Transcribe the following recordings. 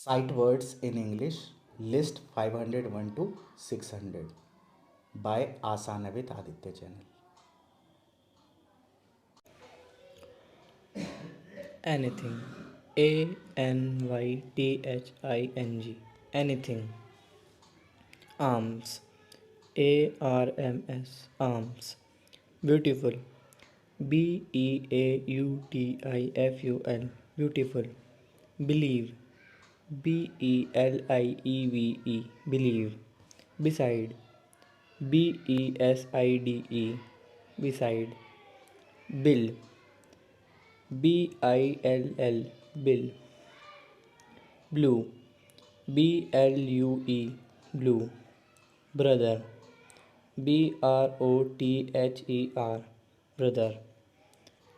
Sight words in English, list 501 to 600 by Asana with Aditya channel. Anything. Anything. Anything. Arms. ARMS. Arms. Beautiful. BEAUTIFUL. Beautiful. Believe. BELIEVE. Believe. Beside. BESIDE. Beside. Bill. BILL. Bill. Blue. BLUE. Blue. Brother. BROTHER. Brother.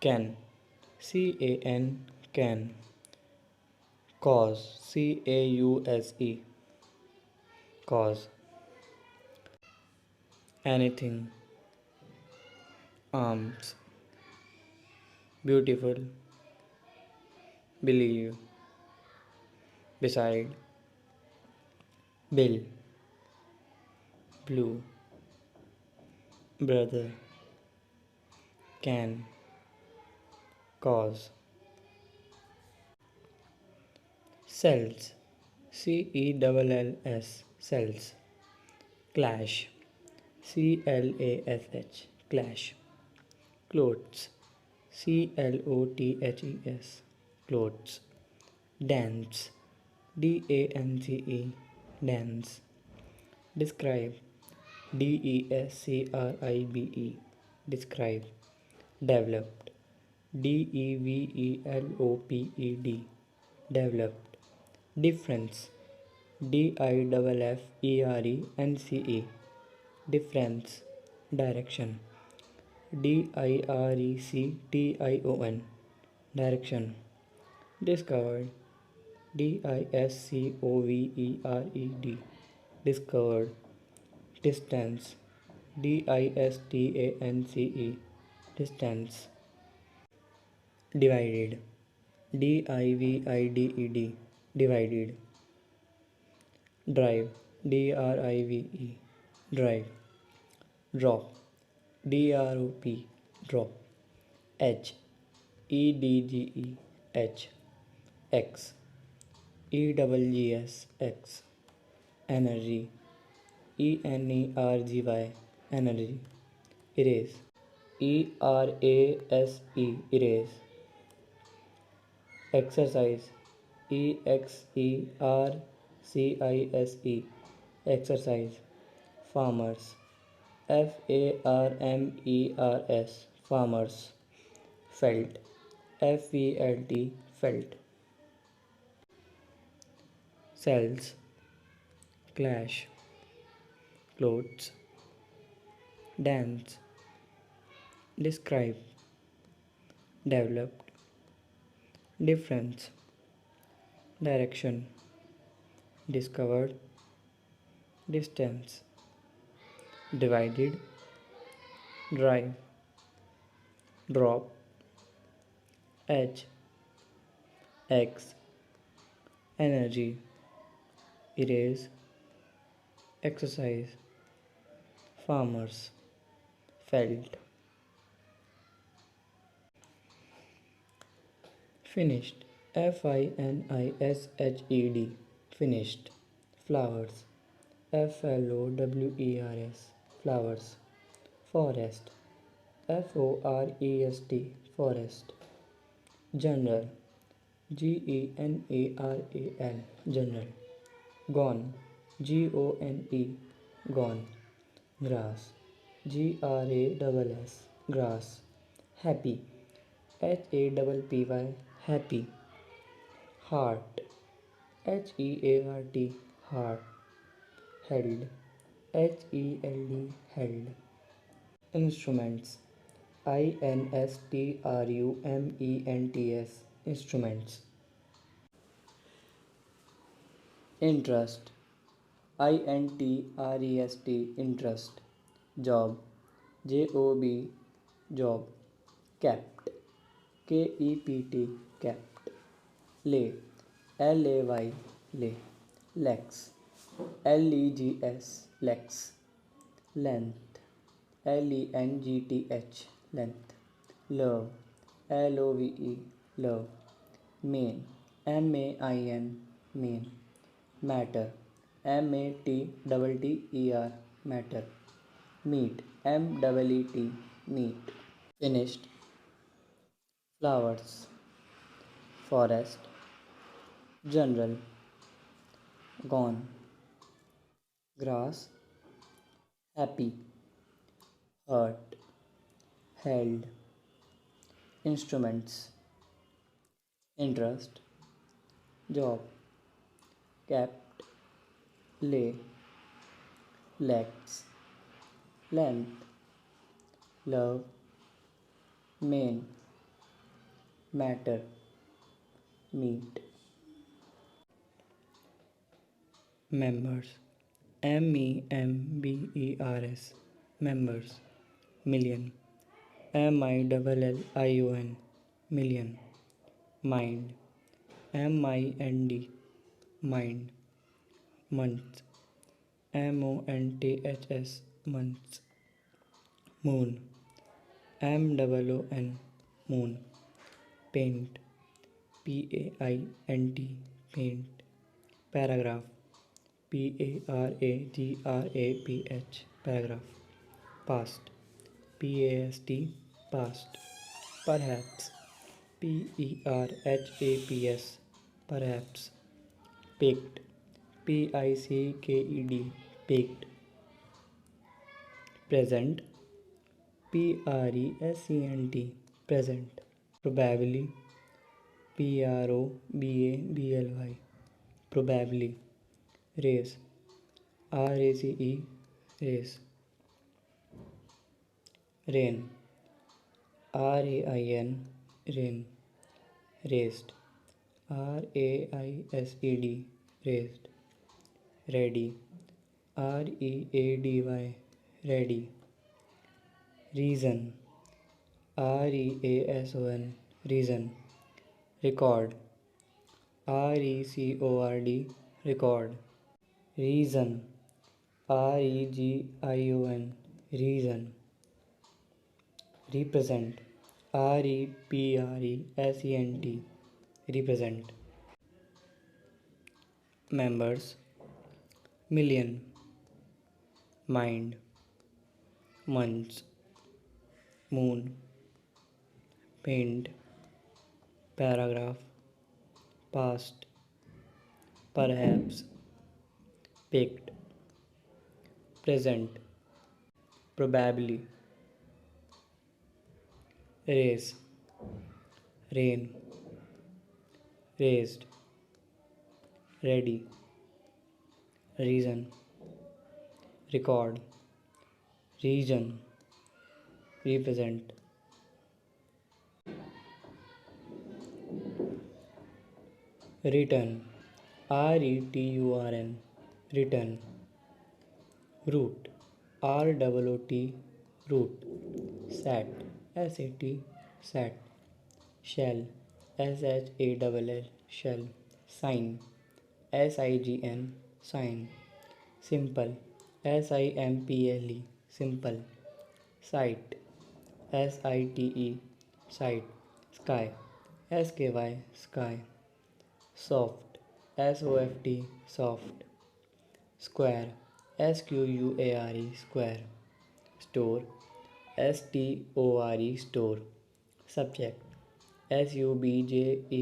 Can. CAN. Can. Cause. CAUSE. Cause. Anything. Arms. Beautiful. Believe. Beside. Bill. Blue. Brother. Can. Cause. Cells. CELLS. Cells. Clash. CLASH. Clash. Clothes. CLOTHES. Clothes. Dance. DANCE. Dance. Describe. DESCRIBE. Describe. Developed. DEVELOPED. Developed. Difference. DIFFERENCE. Difference. Direction. DIRECTION. Direction. Discovered. DISCOVERED. Discovered. Distance. DISTANCE. Distance. Divided. DIVIDED. Divided. Drive. DRIVE. Drive. Drop. DROP. Drop. H. EDGE. H. X. EGGS. X. Energy. ENERGY. Energy. Erase. ERASE. Erase. Exercise. EXERCISE. Exercise. Farmers. FARMERS. Farmers. Felt. FELT. Felt. Cells. Clash. Clothes. Dance. Describe. Developed. Difference. Direction. Discovered. Distance. Divided. Drive. Drop. H. X. Energy. Erase. Exercise. Farmers. Felt. Finished. FINISHED. Finished. Flowers. FLOWERS. Flowers. Forest. FOREST. Forest. General. GENERAL. General. Gone. GONE. Gone. Grass. GRASS. Grass. Happy. HAPPY. Happy. Heart. HEART. Heart. Held. HELD. Held. Instruments. INSTRUMENTS. Instruments. Interest. INTREST. Interest. Job. JOB. Job. Kept. KEPT. Kept. Lay. LAY. lay. Legs, legs, legs. Length, length, length. Love, love, love. Main, main, main. Matter, matter, matter. Meet, meet, meet. Finished, flowers, forest, general, gone. Grass, happy, hurt, held. Instruments, interest, job, kept, lay, legs, length, love, main, matter, meet. Members, members, members. Million, million, million. Mind, mind, mind. Month, months, months. Moon, moon, moon. Paint, paint, paint. Paragraph, paragraph, paragraph. Past, past, past. Perhaps, perhaps, perhaps. Picked, picked, picked. Present, present, present. Probably, probably, probably. Race, race, race. Rain, rain, rain. Raised, raised, raised. Ready, ready, ready. Reason, reason, reason. Record, record, record. Reason, region, reason. Represent, represent, represent. Members, million. Mind, months. Moon, paint. Paragraph, past. Perhaps, picked. Present, probably. Race, rain. Raised, ready. Reason, record. Region, represent. Return, return, return. Root, root, root. Sat, sat, sat. Shell, shall, shell. Sign, sign, sign. Simple, simple, simple. Sight, site, sight. Sky, sky, sky. Soft, soft, soft. Square, square, square. Store, store, store. Subject, subject,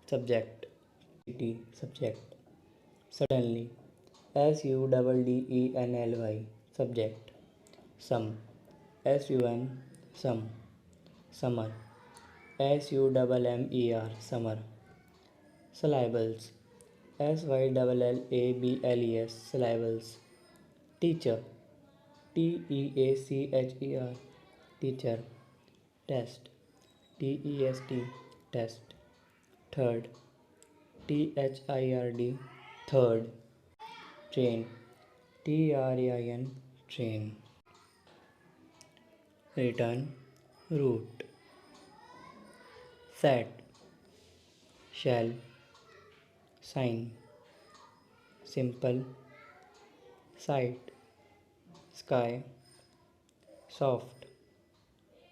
subject. Subject. Suddenly, suddenly, subject. Sum, sum. Summer, summer, summer. Syllables, syllables, syllables. Teacher, teacher, teacher. Test, test, test. Third, third, third. Train, train, train. Return, route. Set, shell, sign, simple, sight, sky, soft,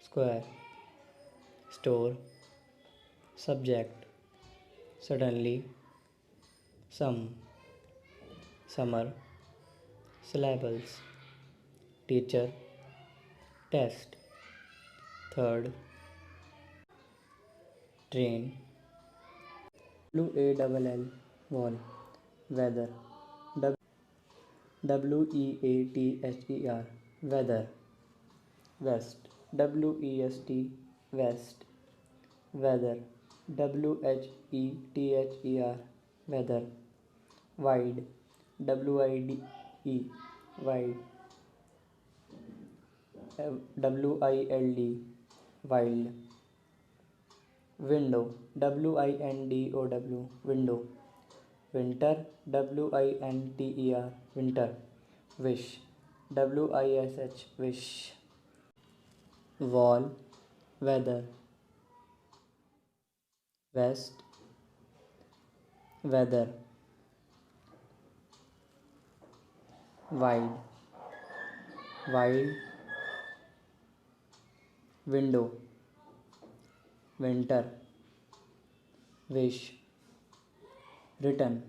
square, store, subject, suddenly, some, summer, syllables, teacher, test, third, train, WALL, wall, weather, WEATHER, weather, west, WEST, west, weather, WHETHER, weather, wide, WIDE, wide, WILD, wild, window, WINDOW, window, winter, WINTER, winter, wish, WISH, wish, wall, weather, west, weather, wide, wild, window, winter, wish, return.